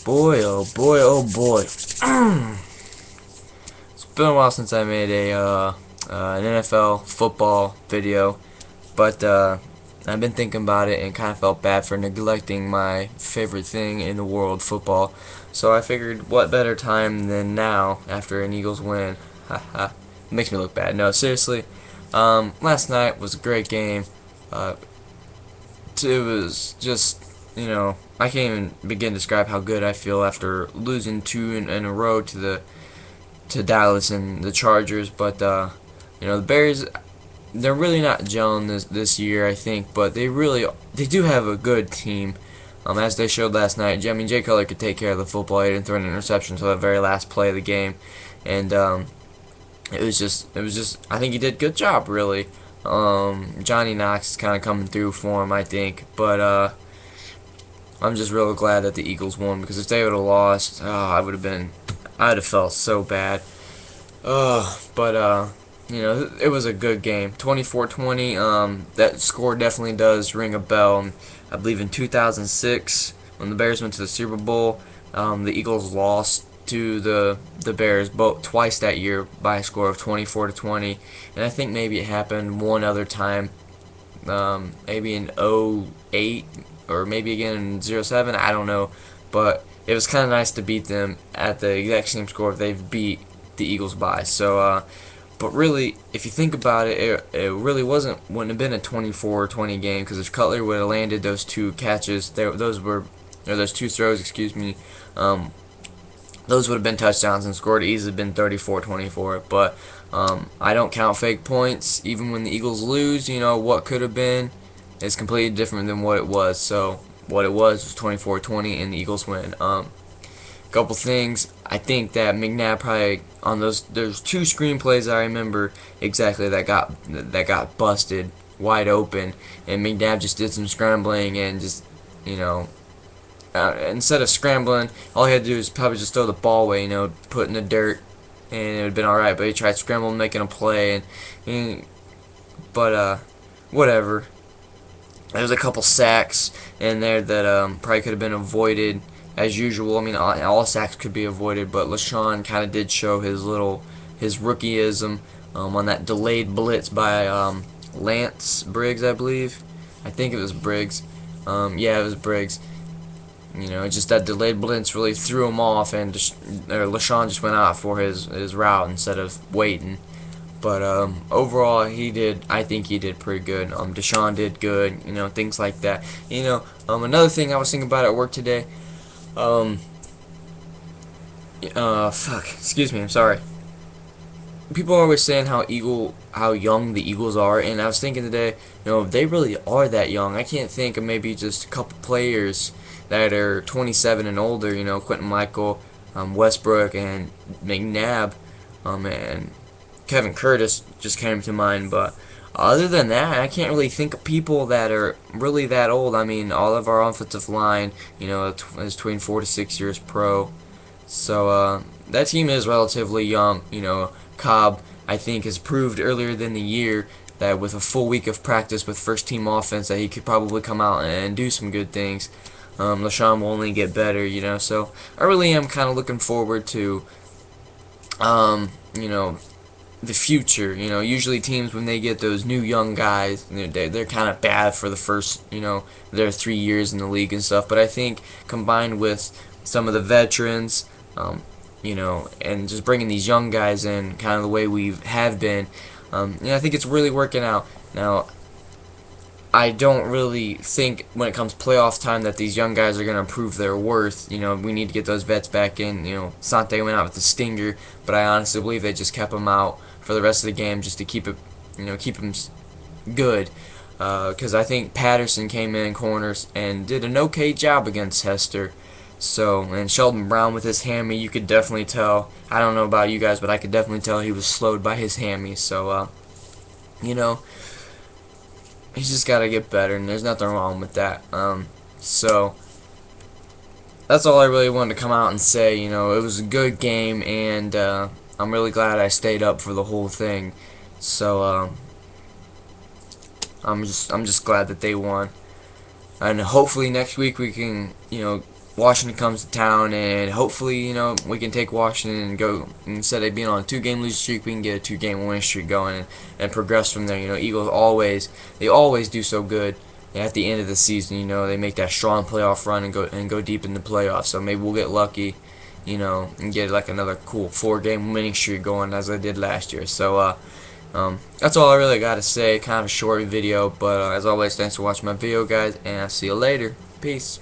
Boy, oh boy, oh boy. It's been a while since I made an NFL football video, but I've been thinking about it and kind of felt bad for neglecting my favorite thing in the world, football. So I figured, what better time than now after an Eagles win? Haha, makes me look bad. No, seriously. Last night was a great game. Uh, it was just, I can't even begin to describe how good I feel after losing two in a row to Dallas and the Chargers. But the Bears, they're really not gelling this year, I think, but they do have a good team. As they showed last night. I mean, Jay Cutler could take care of the football. He didn't throw an interception until the very last play of the game, and it was just I think he did a good job, really. Johnny Knox is kind of coming through for him, I think, but I'm just real glad that the Eagles won, because if they would have lost, I'd have felt so bad. But it was a good game. 24-20. That score definitely does ring a bell. I believe in 2006, when the Bears went to the Super Bowl, the Eagles lost to the Bears twice that year by a score of 24-20, and I think maybe it happened one other time, maybe in '08 or maybe again in '07. I don't know, but it was kind of nice to beat them at the exact same score they've beat the Eagles by. So, but really, if you think about it, it really wouldn't have been a 24-20 game, because if Cutler would have landed those two catches, those two throws, excuse me, those would have been touchdowns and scored easily been 34-24. But I don't count fake points. Even when the Eagles lose, what could have been is completely different than what it was. So what it was 24-20, and the Eagles win. Couple things. I think that McNabb probably on there's two screenplays I remember exactly that got busted wide open, and McNabb just did some scrambling and just instead of scrambling, all he had to do was probably just throw the ball away, put in the dirt, and it would have been alright. But he tried scrambling, making a play, but whatever. There was a couple sacks in there that probably could have been avoided as usual. I mean, all sacks could be avoided, but LaShawn kind of did show his rookieism on that delayed blitz by Lance Briggs, I believe. I think it was Briggs. Yeah, it was Briggs. Just that delayed blitz really threw him off, and LaShawn just went out for his route instead of waiting. But overall, I think he did pretty good. Deshaun did good, things like that. Another thing I was thinking about at work today. Excuse me, I'm sorry. People are always saying how young the Eagles are, and I was thinking today, they really are that young. I can't think of maybe just a couple players that are 27 and older. Quentin Michael, Westbrook, and McNabb, and Kevin Curtis just came to mind. But other than that, I can't really think of people that are really that old. I mean, all of our offensive line, is between 4 to 6 years pro. So that team is relatively young. Cobb, I think, has proved earlier than the year that with a full week of practice with first team offense that he could probably come out and do some good things. LaShawn will only get better, so I really am kind of looking forward to the future. Usually teams, when they get those new young guys, they're kind of bad for the first, their 3 years in the league and stuff. But I think combined with some of the veterans, and just bringing these young guys in, kind of the way we have been, I think it's really working out. Now, I don't really think when it comes playoff time that these young guys are going to prove their worth. We need to get those vets back in. Sante went out with the stinger, but I honestly believe they just kept him out for the rest of the game just to keep him good. Because I think Patterson came in corners and did an okay job against Hester. So, and Sheldon Brown with his hammy, you could definitely tell. I don't know about you guys, but I could definitely tell he was slowed by his hammy. So, he's just got to get better, and there's nothing wrong with that. So that's all I really wanted to come out and say. It was a good game, and I'm really glad I stayed up for the whole thing. So I'm just glad that they won, and hopefully next week we can Washington comes to town, and hopefully, we can take Washington and go, instead of being on a 2-game losing streak, we can get a 2-game winning streak going, and progress from there. Eagles always do so good at the end of the season. They make that strong playoff run and go deep in the playoffs. So maybe we'll get lucky, and get like another cool 4-game winning streak going as I did last year. So that's all I really got to say. Kind of a short video, but as always, thanks for watching my video, guys, and I'll see you later. Peace.